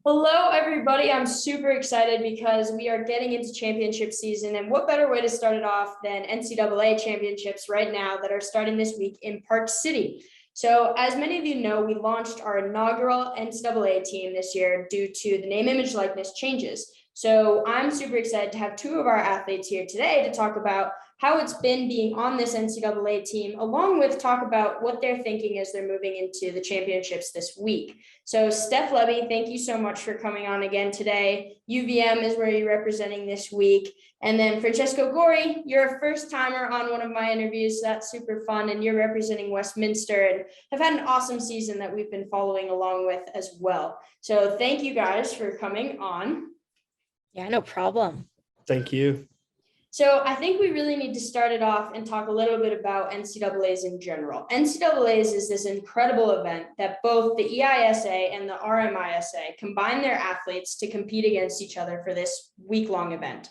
Hello, everybody. I'm super excited because we are getting into championship season. And what better way to start it off than NCAA championships right now that are starting this week in Park City? So, as many of you know, we launched our inaugural NCAA team this year due to the name, image, likeness changes. So, I'm super excited to have two of our athletes here today to talk about how it's been being on this NCAA team, along with talk about what they're thinking as they're moving into the championships this week. So Steph, Lebby, thank you so much for coming on again today. UVM is where you're representing this week. And then Francesco, Gori, you're a first timer on one of my interviews. So that's super fun. And you're representing Westminster and have had an awesome season that we've been following along with as well. So thank you guys for coming on. Yeah, no problem. Thank you. So I think we really need to start it off and talk a little bit about NCAAs in general. NCAAs is this incredible event that both the EISA and the RMISA combine their athletes to compete against each other for this week-long event.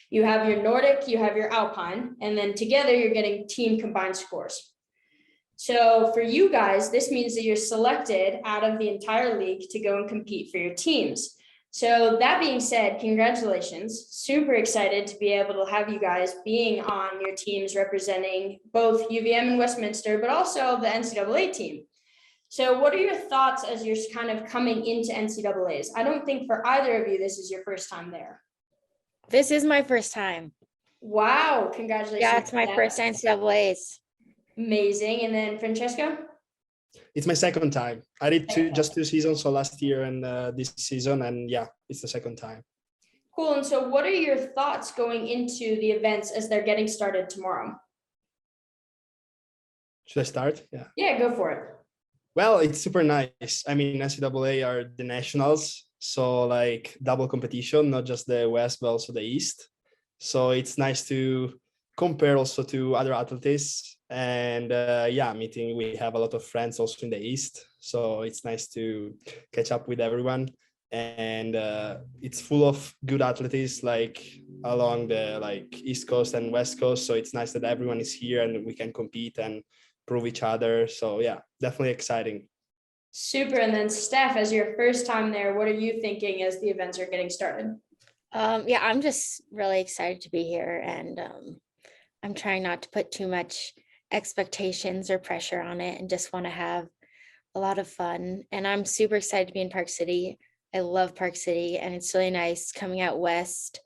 You have your Nordic, you have your Alpine, and then together you're getting team combined scores. So for you guys, this means that you're selected out of the entire league to go and compete for your teams. So that being said, congratulations. Super excited to be able to have you guys being on your teams representing both UVM and Westminster, but also the NCAA team. So what are your thoughts as you're kind of coming into NCAAs? I don't think for either of you, this is your first time there. This is my first time. Wow, congratulations. Yeah, it's my first NCAAs. Amazing. And then Francesco? It's my second time. I did just two seasons, so last year and this season, and yeah, it's the second time. Cool. And so what are your thoughts going into the events as they're getting started tomorrow? Should I start? Yeah, go for it. Well, it's super nice. I mean, NCAA are the nationals, so like double competition, not just the West, but also the East. So it's nice to compare also to other athletes. And we have a lot of friends also in the East. So it's nice to catch up with everyone. And it's full of good athletes like along the East Coast and West Coast. So it's nice that everyone is here and we can compete and prove each other. So yeah, definitely exciting. Super. And then Steph, as your first time there, what are you thinking as the events are getting started? I'm just really excited to be here, and I'm trying not to put too much expectations or pressure on it and just want to have a lot of fun. And I'm super excited to be in Park City. I love Park City, and it's really nice coming out west.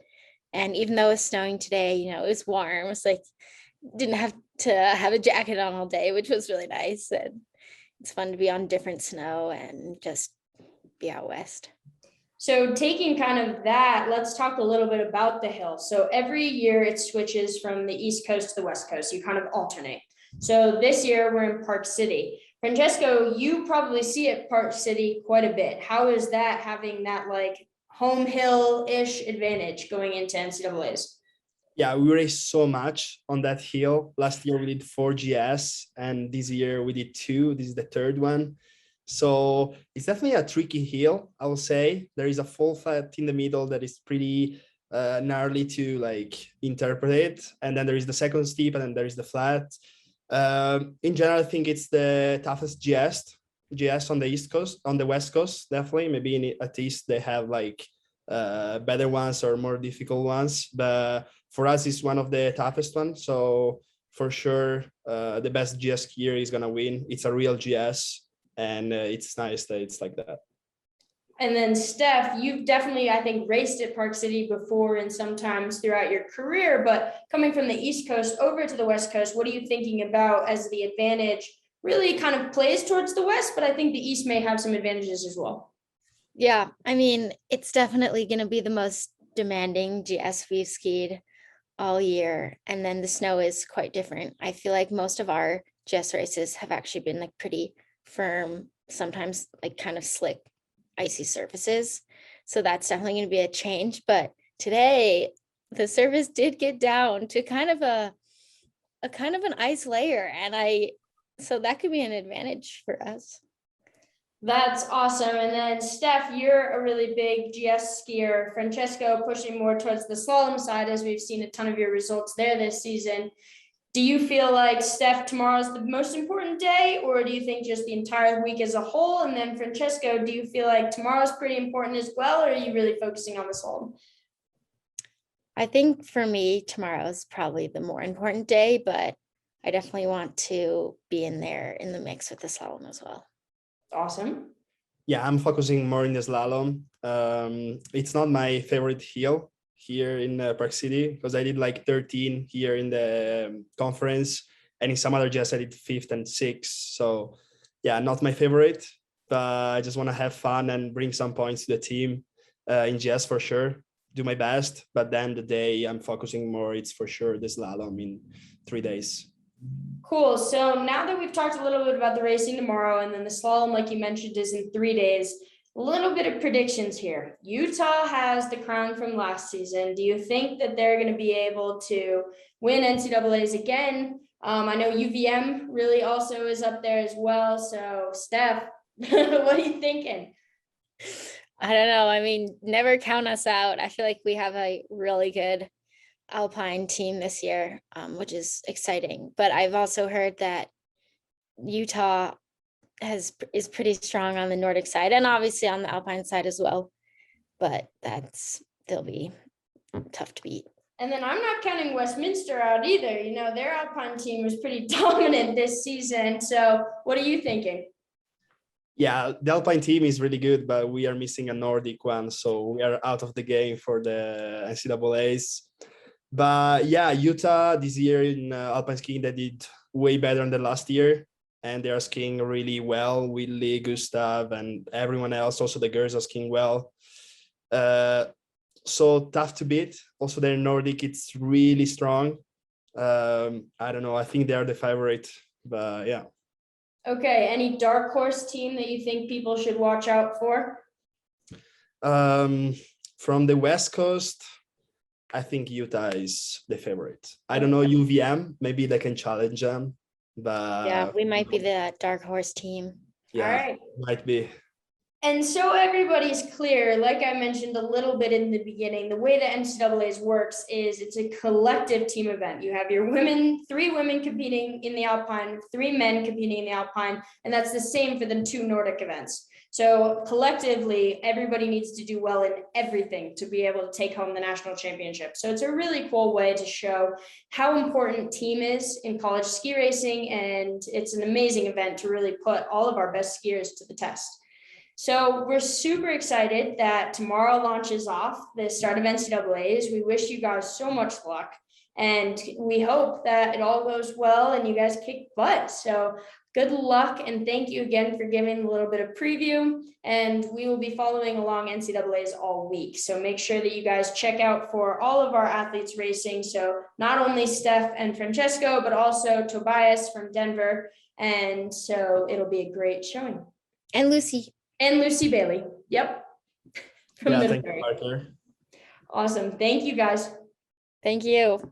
And even though it's snowing today, it was warm. It's like didn't have to have a jacket on all day, which was really nice. And it's fun to be on different snow and just be out west. So taking kind of that, let's talk a little bit about the hill. So every year it switches from the East Coast to the West Coast. You kind of alternate. So this year we're in Park City. Francesco, you probably see it Park City quite a bit. How is that having that home hill-ish advantage going into NCAAs? Yeah, we raced so much on that hill. Last year we did 4 GS and this year we did 2. This is the third one. So it's definitely a tricky hill, I will say. There is a full flat in the middle that is pretty gnarly to interpret it. And then there is the second steep and then there is the flat. In general, I think it's the toughest GS on the East Coast, on the West Coast, definitely. Maybe at East they have better ones or more difficult ones. But for us, it's one of the toughest ones. So for sure, the best GS skier is going to win. It's a real GS. And it's nice that it's like that. And then Steph, you've definitely, I think, raced at Park City before and sometimes throughout your career, but coming from the East Coast over to the West Coast, what are you thinking about as the advantage really kind of plays towards the West, but I think the East may have some advantages as well? Yeah, I mean, it's definitely going to be the most demanding GS we've skied all year. And then the snow is quite different. I feel like most of our GS races have actually been pretty firm, sometimes kind of slick, icy surfaces. So that's definitely going to be a change. But today the surface did get down to kind of an ice layer. So that could be an advantage for us. That's awesome. And then Steph, you're a really big GS skier. Francesco pushing more towards the slalom side, as we've seen a ton of your results there this season. Do you feel like, Steph, tomorrow's the most important day, or do you think just the entire week as a whole? And then Francesco, do you feel like tomorrow's pretty important as well, or are you really focusing on the slalom? I think for me, tomorrow is probably the more important day, but I definitely want to be in there in the mix with the slalom as well. Awesome. Yeah, I'm focusing more in the slalom. It's not my favorite hill here in Park City because I did like 13 here in the conference, and in some other GS I did 5th and 6th. So yeah, not my favorite, but I just want to have fun and bring some points to the team in GS for sure. Do my best, but then the day I'm focusing more, it's for sure the slalom in 3 days. Cool. So now that we've talked a little bit about the racing tomorrow, and then the slalom, like you mentioned, is in 3 days, a little bit of predictions here. Utah has the crown from last season. Do you think that they're going to be able to win NCAAs again? I know UVM really also is up there as well. So Steph, what are you thinking? I don't know. I mean, never count us out. I feel like we have a really good Alpine team this year, which is exciting. But I've also heard that Utah is pretty strong on the Nordic side and obviously on the Alpine side as well. But they'll be tough to beat. And then I'm not counting Westminster out either. You know, their Alpine team was pretty dominant this season. So what are you thinking? Yeah, the Alpine team is really good, but we are missing a Nordic one. So we are out of the game for the NCAAs. But yeah, Utah this year in Alpine skiing, they did way better than last year. And they are skiing really well. Willie, Gustav, and everyone else. Also, the girls are skiing well. So tough to beat. Also, their Nordic, it's really strong. I don't know. I think they are the favorite, but yeah. Okay, any dark horse team that you think people should watch out for? From the West Coast, I think Utah is the favorite. I don't know UVM. Maybe they can challenge them, but Yeah, we might be the dark horse team. yeah, All right. might be. And so everybody's clear, like I mentioned a little bit in the beginning, the way the NCAAs works is it's a collective team event. You have your women, 3 women competing in the Alpine, 3 men competing in the Alpine, and that's the same for the 2 Nordic events. So collectively, everybody needs to do well in everything to be able to take home the national championship. So it's a really cool way to show how important team is in college ski racing, and it's an amazing event to really put all of our best skiers to the test. So we're super excited that tomorrow launches off the start of NCAAs. We wish you guys so much luck, and we hope that it all goes well and you guys kick butt. So good luck, and thank you again for giving a little bit of preview, and we will be following along NCAAs all week. So make sure that you guys check out for all of our athletes racing. So not only Steph and Francesco, but also Tobias from Denver. And so it'll be a great showing. And Lucy. And Lucy Bailey. Yep. Yeah, thank you, Parker. Awesome. Thank you, guys. Thank you.